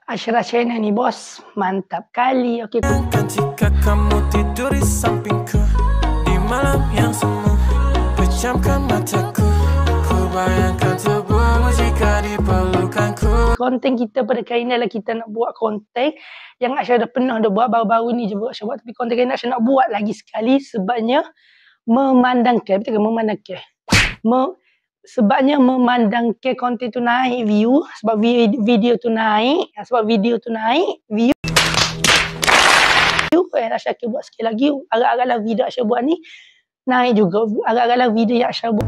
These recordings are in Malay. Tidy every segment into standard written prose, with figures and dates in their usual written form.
Ashraf Channel ni bos, mantap kali. Okey. Jika kamu tidur di sampingku di malam yang semu, pejamkan mataku, ku bayangkan tubuhmu jika di pelukanku. Konten kita pada kali ni adalah kita nak buat konten yang Ashraf dah pernah buat baru-baru ni je buat Ashraf buat, tapi konten kali ni Ashraf nak buat lagi sekali sebabnya memandangkan, betul ke memandangkan? Sebabnya memandangkan konten tu naik view, sebab video tu naik, view yang Ashraf buat sekali lagi, agak-agaklah video Ashraf buat ni naik juga, agak-agaklah video yang Ashraf buat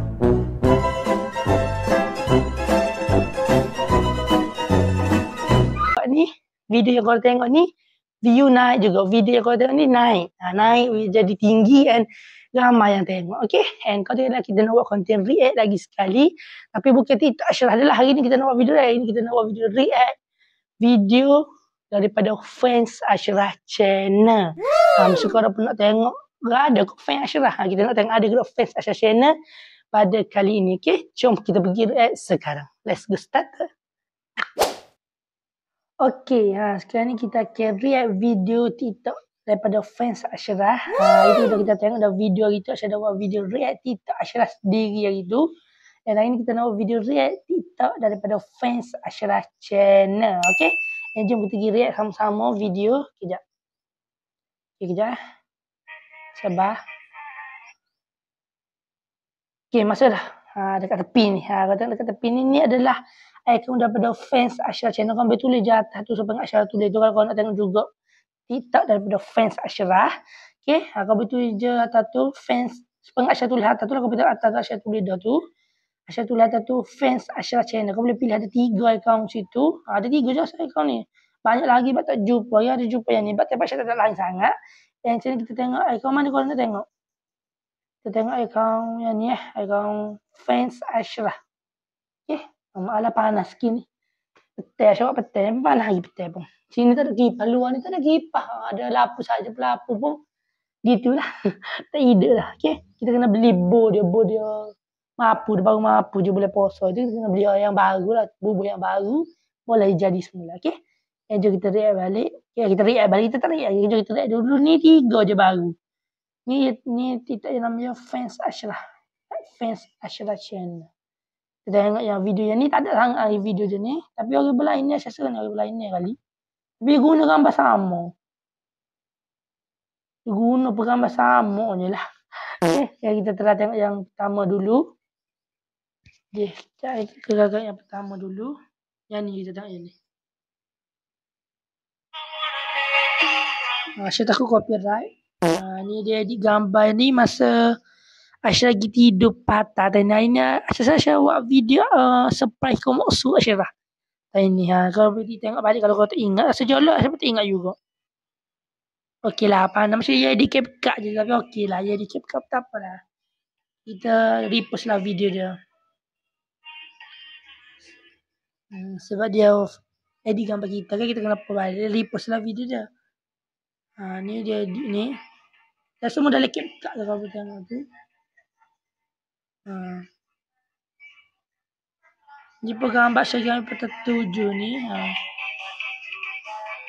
ni, video yang korang tengok ni view naik juga, video yang korang tengok ni naik, naik jadi tinggi dan ramai yang tengok. Okay, and konten ni kita nak buat konten react lagi sekali, tapi bukan TikTok Ashraf adalah hari ni kita nak buat video react. Ini kita nak buat video react video daripada fans Ashraf Channel. Mesti korang pun nak tengok ada ke fans Ashraf. Kita nak tengok ada ke fans Ashraf Channel pada kali ini. Okay, jom kita pergi react sekarang. Let's go start. Okay, sekarang ni kita akan react video TikTok daripada fans Ashraf. Itu dah kita tengok dah video hari tu. Ashraf dah buat video react TikTok Ashraf sendiri hari tu. Dan hari ni kita nak buat video react TikTok daripada fans Ashraf Channel. Okay, dan jom kita pergi react sama-sama video. Kejap. Okay, kejap. Sabar. Okay, masuk dah. Dekat tepi ni. Kata dekat tepi ni, ni adalah akaun daripada fans Ashraf Channel. Kau boleh tulis je atas tu sampai Ashraf tulis tu kalau kau nak tengok juga TikTok daripada fans Ashraf. Okay, kau boleh tulis je atas tu fans, sampai Ashraf tulis atas tu lah, kau boleh atas Ashraf tulis dah tu. Ashraf tulis atas tu fans Ashraf Channel. Kau boleh pilih ada 3 akaun situ. Ada 3 je akaun ni. Banyak lagi sebab tak jumpa. Ya, ada jumpa yang ni. Sebab Ashraf tak lain sangat. Yang sini kita tengok akaun mana korang nak tengok. Kita tengok akaun yang ni akaun fans Ashraf. Okay. Malah panas sikit ni. Petai, Ashraf buat petai. Panas lagi petai pun. Sini tak ada kipas. Luar ni tak ada kipas. Ada lampu saja. Pelapu pun gitulah. Tak ide lah. Okay. Kita kena beli bor dia. Bor dia mampu. Dia baru mampu je boleh poso. Kita kena beli yang baru lah. Bubur yang baru. Boleh jadi semula. Okay. Jom kita react balik. Okay, kita react balik. Kita tak react. Jom kita react dulu. Ni 3 je baru. Ni TikTok yang namanya fans Ashraf. Fans Ashraf Channel. Kita tengok yang video yang ni tak ada sangat video je ni. Tapi orang berlain ni saya rasa orang berlain ni kali. Tapi guna gambar sama. Guna gambar sama je lah. Okay, kita telah tengok yang pertama dulu. Okay, kita tengok yang pertama dulu. Yang ni kita tengok yang ni. Ashraf takut copyright. Ni dia edit gambar ni masa Ashraf lagi tidur patah. Dan hari ni Ashraf buat video surprise kau maksud Ashraf. Hari ni kalau boleh tengok balik kalau kau tak ingat. Sejolak Ashraf tak ingat juga. Okey lah, apa nama saya edit CapCut je. Tapi okey lah, edit CapCut tak apa lah. Kita repost lah video dia. Sebab dia edit gambar kita kan, kita kena balik. Repost lah video dia. Ni dia edit ni. Dah semua dalam CapCut lah kalau tengok tu. Ni gambar saya pada 7 ni.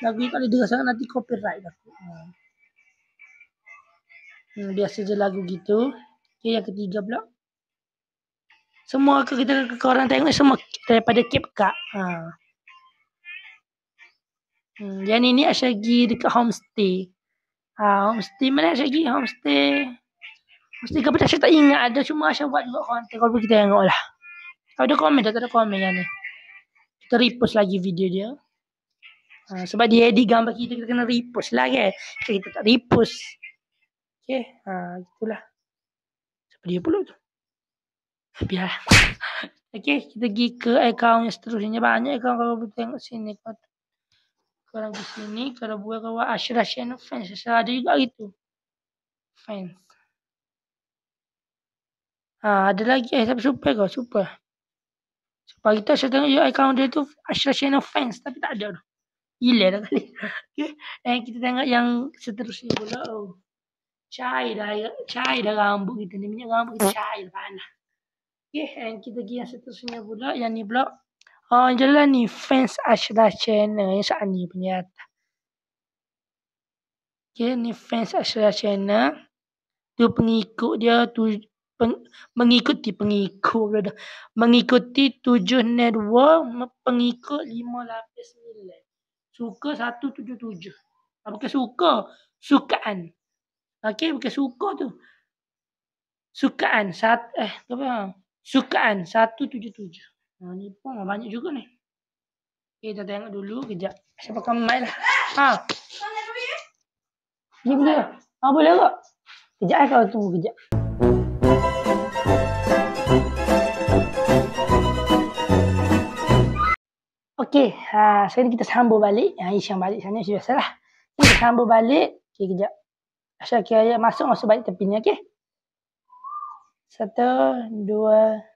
Lagu ni kalau dengar sangat nanti copyright aku. Biasa je lagu gitu. Okay, yang ketiga pula. Semua korang tengok semua daripada CapCut. Yang ni Ashraf pergi dekat homestay. Homestay mana Ashraf pergi? Homestay kau Ashraf tak ingat ada. Cuma Ashraf buat juga konten. Kalau kita tengok lah. Ada komen tak ada komen yang ni. Kita repost lagi video dia. Sebab dia edit gambar kita kena repost lah kan. Kita tak repost. Okay. Itulah. Siapa dia pula tu? Biar. Okay. Kita pergi ke akaun yang seterusnya. Banyak akaun kalau boleh tengok sini. Korang ke sini. Kalau buat Ashraf Channel fans. Ada juga gitu. Fans. Ada lagi. Siapa super kau? Super. Pagi tu saya tengok akaun dia tu Ashraf Channel fans. Tapi tak ada tu. Gila dah kali. Okay. Dan kita tengok yang seterusnya pula. Cair dah rambut kita ni. Minyak rambut kita cair dah panas. Okay. Dan kita pergi yang seterusnya pula. Yang ni pula. Jelas ni fans Ashraf Channel yang saat ni punya. Okay, ni fans Ashraf Channel. Tu pengikut dia mengikuti 7 network, pengikut 589. Suka 177. Bukan suka, sukaan. Okey, bukan suka tu. Sukaan sukaan 177. Ni pun banyak juga ni. Okay, kita tengok dulu kejap. Saya pakai mic lah. Ni boleh. Boleh tak? Kejap kalau tunggu kejap. Okey, sekarang kita sambung balik. Isyam balik sana biasalah. Kita sambung balik. Okey, kejap. Asal kira masuk balik tepi ni, okey. 1, 2,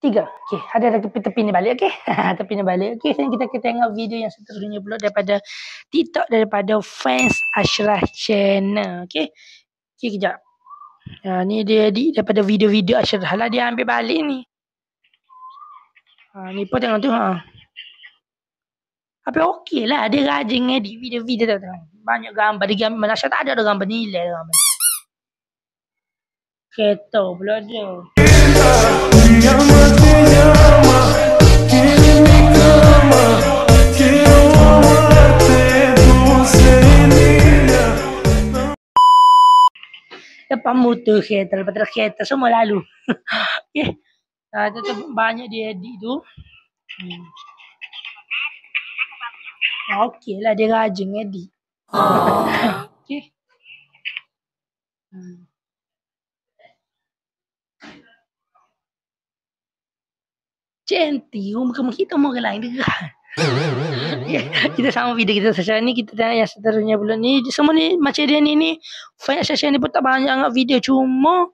3. Okey, ada tepi ni balik, okey. Tepi ni balik. Okey, sekarang kita tengok video yang seterusnya pula daripada TikTok daripada fans Ashraf Channel, okey. Okey, kejap. Ni dia edit daripada video-video Ashraf lah, dia ambil balik ni. Ni pun tengok tu. Tapi okey lah, dia rajin edit video-video tu. Banyak gambar, dia gambar mana tak ada gambar nilai gambar. Kereta pula dia. Lepas motor kereta, lepas kereta semua lalu. Okey. Tetap banyak dia edit tu. Okey lah, dia rajin edit. Okey. Cantik, muka kita mau orang lain juga. Kita sama video kita sekarang ni, kita tengok yang seterusnya pula ni. Semua ni macam dia ni fan Ashraf ni pun tak banyak sangat video, cuma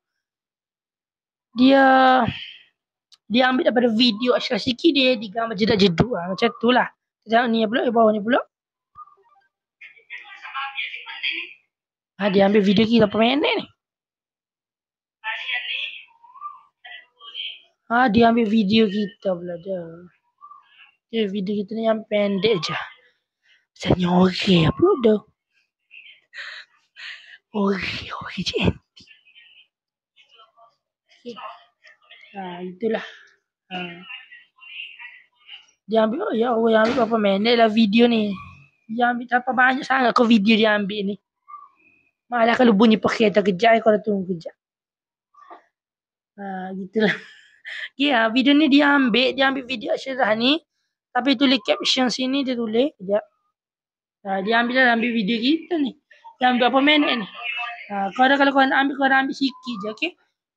dia ambil daripada video Ashraf sikit, dia digambar jedak-jeduk macam tu lah. Kita tengok ni pula, bawah ni pula. Dia ambil video kita berapa minit ni. Dia ambil video kita pula dah. Video kita ni yang pendek je. Misalnya orang pula dah. Orang cantik. Itulah. Dia ambil, ya Allah, ambil berapa minit lah video ni. Dia ambil berapa banyak sangat kau video dia ambil ni. Malah kalau bunyi kereta kejap, kalau tunggu kejap. Gitulah. Video ni dia ambil video Ashraf ni. Tapi tulis caption sini dia tulis. Kejap. Dia ambil video kita ni. Dia ambil berapa minit ni. Kalau kau nak ambil, kau ambil sikit je, okey?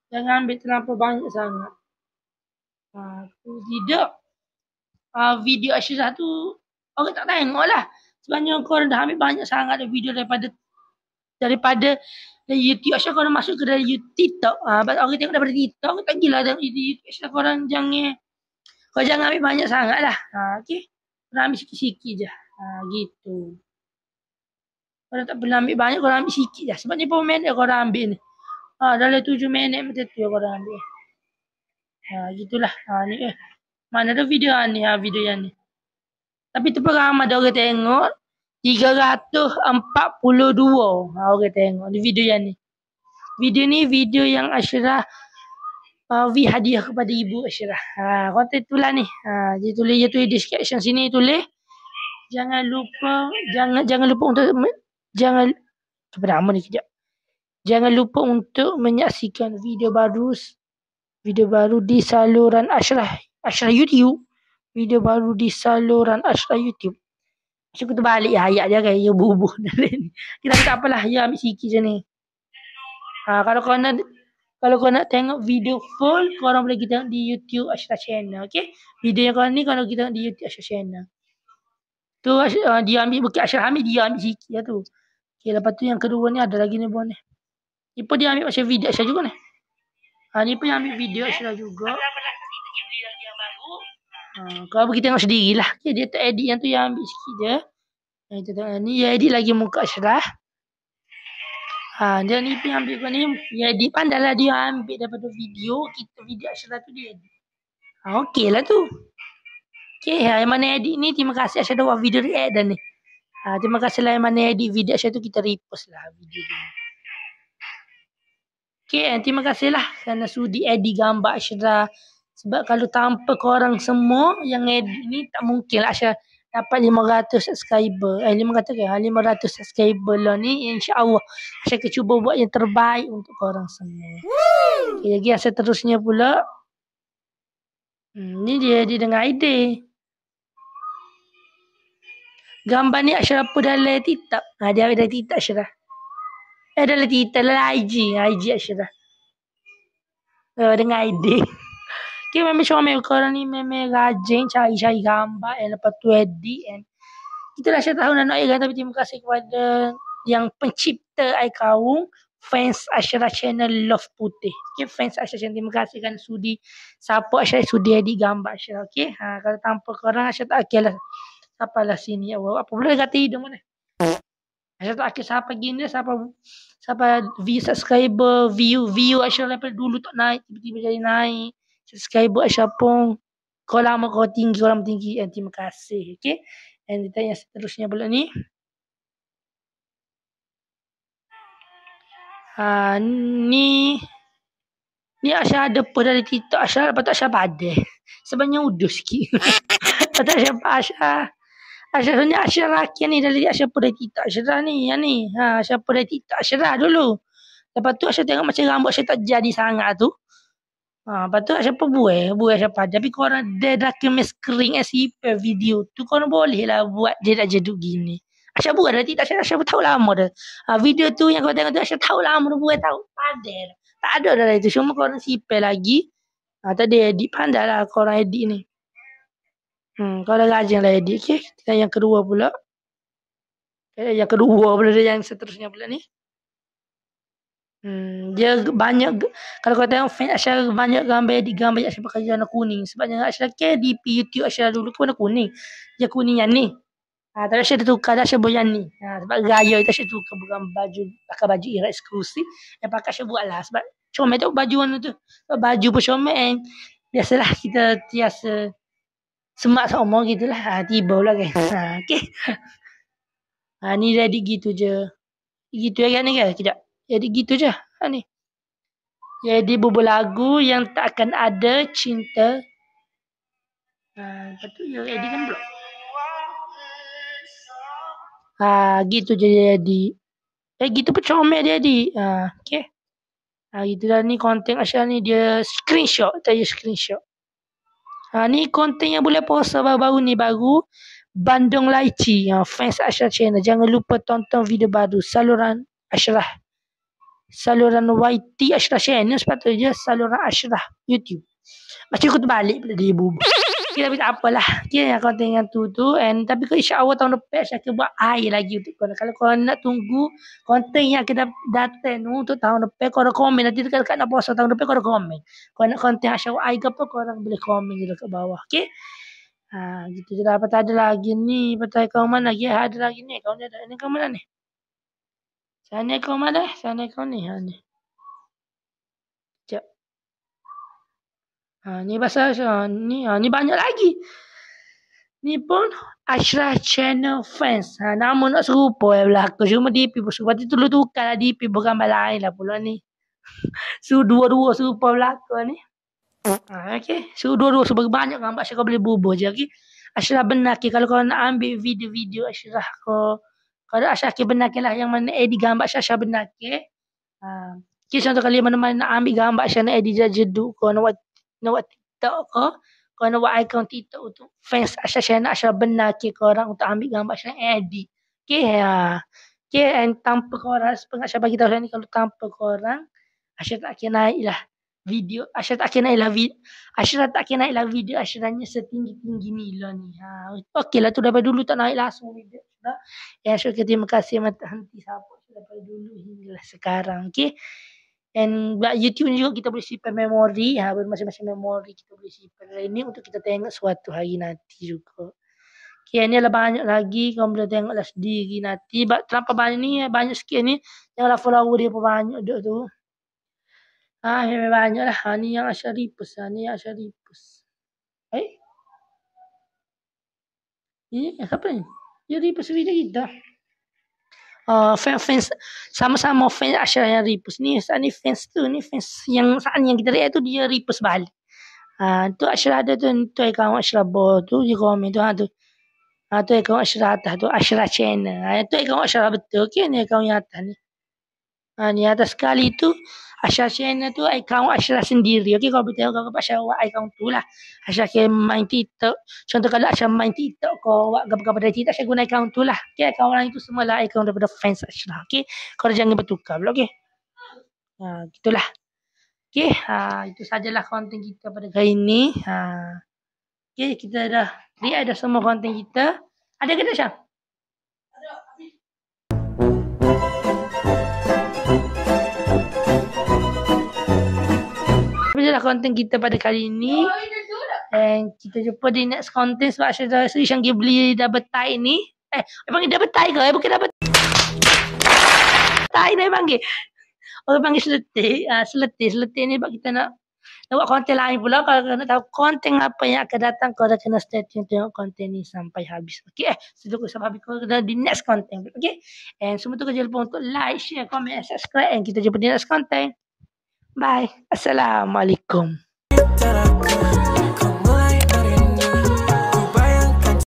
Jangan ambil terlalu banyak sangat. Tidak. Video Ashraf tu orang tak tengok lah. Sebenarnya kau dah ambil banyak sangat video daripada YouTube Ashraf, korang masuk ke dari TikTok. Orang tengok daripada TikTok, orang tak gila tengok YouTube Ashraf. Korang jangan ambil banyak sangat lah. Okey. Korang ambil sikit-sikit je. Gitu. Korang tak perlu ambil banyak, korang ambil sikit je. Sebab ni berapa minit korang ambil ni. Dalam 7 minit macam tu korang ambil. Gitulah. Ni mana ada video ni, video yang ni. Tapi tu pun ramai ada orang tengok. 342 orang tengok di video yang ni. Video ni video yang Ashraf hadiah kepada ibu Ashraf. Konten itulah ni. Dia tulis description sini tulis. Jangan lupa untuk Jangan lupa untuk menyaksikan video baru di saluran Ashraf YouTube. Video baru di saluran Ashraf YouTube. Macam tu balik ayat dia kan, dia bubuh dari ni. Kita tak apalah, dia ambil sikit je ni. Kalau kau nak tengok video full, korang boleh kita tengok di YouTube Ashraf Channel, okey? Video yang korang ni kalau kita tengok di YouTube Ashraf Channel. Tu dia ambil bukit Ashraf ambil, dia ambil sikit lah tu. Okey, lepas tu yang kedua ni ada lagi ni pun ni. Ni pun dia ambil macam video Ashraf juga ni. Ni pun yang ambil video Ashraf juga. Kalau kita tengok sendiri lah. Okay, dia tak edit yang tu, yang ambil sikit je. Ni dia edit lagi muka Ashraf. Dia ni pun ambil kau ni. Dia edit pandai lah dia ambil daripada video. Kita video Ashraf tu dia edit. Okey lah tu. Okay, yang mana edit ni terima kasih Aisyah dah buat video react dah ni. Terima kasih lah yang mana edit video Aisyah tu, kita repost lah video ni. Okay, terima kasih lah kerana sudi edit gambar Aisyah. Sebab kalau tanpa korang semua yang edit ni tak mungkin lah Aisyah dapat 500 subscriber. 500 ke? 500 subscriber lah ni. InsyaAllah Aisyah akan cuba buat yang terbaik untuk korang semua. Okay, lagi Aisyah terusnya pula. Ni dia dengan idea. Gambar ni Aisyah apa dalam TikTok. Dia ada TikTok Aisyah. Dalam TikTok, dalam IG Aisyah. Dengan idea. Okay, memang comel korang ni memang rajin cari-cari gambar and lepas tu edit and kita dah tahu nak kan, tapi terima kasih kepada yang pencipta akaun fans Aisyah channel Love Putih. Okay, fans Aisyah channel, terima kasih kan sudi support Aisyah, sudi edit gambar Aisyah. Okay, kalau tanpa korang Aisyah tak akan lah sampai lah sini. Apa boleh kata hidung mana? Aisyah tak akan sampai gini, sampai view subscriber, view Aisyah lepas dulu tak naik, tiba-tiba jadi naik. Subscriber Aisyah pun kau lama kau tinggi, and terima kasih. Okay, and kita yang seterusnya pula ni. Ni Aisyah ada apa dari TikTok Aisyah, lepas tu Aisyah padah sebenarnya udah sikit. Lepas tu Aisyah sebenarnya Aisyah rakyat ni dari Aisyah apa dari TikTok Aisyah ni, yang ni. Aisyah apa dari TikTok Aisyah dulu. Lepas tu Aisyah tengok macam rambut Aisyah tak jadi sangat tu. Lepas tu Aisyah buat Aisyah padah. Tapi korang dah kena screen SCP video tu, korang boleh lah buat jeduk gini. Aisyah buat dah TikTok Aisyah tahu lama dah. Video tu yang kau tengok tu Aisyah tahu lama dah buat, tahu padah. Tak ada dah itu, cuma korang sipel lagi. Tadi edit, pandai lah korang edit ni. Korang rajin lah edit. Okay, kita yang kedua pula. Yang seterusnya pula ni. Dia banyak, kalau kau tengok fan Aisyah banyak gambar Aisyah pakai warna kuning. Sebabnya Aisyah DP YouTube Aisyah dulu ke warna kuning. Dia kuning yang ni. Tapi Aisyah tukar dah Aisyah buat yang ni. Sebab gaya itu Aisyah tukar pakai baju era eksklusif. Yang pakai Aisyah buat lah. Sebab comel tu baju warna tu. Sebab baju pun comel. Biasalah kita tiasa semak sama gitu lah. Tiba lah kan. Okay. Ni jadi gitu je. Gitu kan ni kan? Kejap. Jadi gitu je. Ni. Jadi bubuh lagu yang tak akan ada cinta. Lepas tu ya edit kan blok. Gitu je jadi. Gitu pun comel dia jadi. Okay. Gitu dah ni konten Aisyah ni dia screenshot. Saya screenshot. Ni konten yang boleh post baru-baru ni baru. Bandung Laici. Fans Aisyah channel. Jangan lupa tonton video baru. Saluran Aisyah. Saluran YT Aisyah channel sepatutnya saluran Aisyah YouTube. Macam aku terbalik pula dia ibu. Tapi tak apalah. Yang konten yang tu. Tapi insya-Allah tahun depan saya akan buat air lagi untuk korang. Kalau korang nak tunggu konten yang kita datang untuk tahun depan, korang komen nanti dekat nak puasa tahun depan, korang komen. Korang nak konten Aisyah air ke apa, korang boleh komen je dekat bawah. Okey. Gitu je lah. Apa tak ada lagi ni? Apa kau mana lagi? Ada lagi ni. Kau ni ada. Ni kau mana ni? Sana kau mana? Sana kau ni. Ni. Sekejap. Ni pasal ni banyak lagi. Ni pun Aisyah channel fans. Nama nak serupa belakang. Cuma DP pun serupa. Lepas tu tukar lah DP bukan lain lah pula ni. Dua-dua serupa belakang ni. Okay. Dua-dua serupa banyak gambar Aisyah kau boleh bubuh je. Okay. Aisyah benar. Okay. Kalau kau nak ambil video-video Aisyah kalau Aisyah benar lah yang mana edit gambar Aisyah benar. Okay. Contoh kali mana-mana nak ambil gambar Aisyah nak edit jeduk. Kau nak buat TikTok ke, kau nak buat account TikTok untuk fans Aisyah channel Aisyah benar korang untuk ambil gambar Aisyah edit. Okay. And tanpa korang, Aisyah bagi tahu ni, kalau tanpa korang Aisyah tak akan naik lah video. Aisyah tak akan naik lah video Aisyahnya setinggi-tinggi ni lah ni. Okey lah tu daripada dulu tak naik langsung video. Aisyah terima kasih mata henti support daripada dulu hingga sekarang. Okay. And buat YouTube ni juga kita boleh simpan memori. Masing-masing memori kita boleh simpan ini untuk kita tengok suatu hari nanti juga. Okay, ni lah banyak lagi. Kau boleh tengok lah sendiri nanti. Terlampau banyak ni, banyak sikit ni. Janganlah follower dia pun banyak duk tu. Memang banyak lah. Ni yang Aisyah repost. Siapa ni? Dia repost video kita. Fans sama-sama fans Ashraf yang repost ni. Saat ni fans tu, ni fans yang saat ni yang kita react tu dia repost balik. Tu Ashraf ada tu akaun Ashraf bawah tu dia komen tu tu. Tu akaun Ashraf atas tu Ashraf channel. Tu akaun Ashraf betul. Okey ni akaun yang atas ni. Ni atas sekali tu Ashraf channel tu akaun Ashraf sendiri. Okey kalau beritahu kau Ashraf akaun tu lah. Ashraf main TikTok. Contoh kalau Ashraf main TikTok kau buat apa-apa dari TikTok Ashraf guna akaun tu lah. Okey akaun orang itu semua lah akaun daripada fans Ashraf. Okey. Kau jangan bertukar pula okey. Gitulah. Okey, itu sajalah konten kita pada kali ini. Okey, kita dah react dah semua konten kita. Ada ke tak Syam? Itulah konten kita pada kali ini. Dan kita jumpa di next konten sebab saya Syam pergi beli double tie ni. Panggil double tie ke? Bukan double tie ni panggil. Orang panggil seletik. Seletik ni sebab kita nak buat konten lain pula. Kalau nak tahu konten apa yang akan datang, kau dah kena stay tune tengok konten ni sampai habis. Okay, sebelum sampai habis kau kena di next konten. Okay, and semua tu kau jangan lupa untuk like, share, comment, and subscribe. And kita jumpa di next konten. Bye. Assalamualaikum.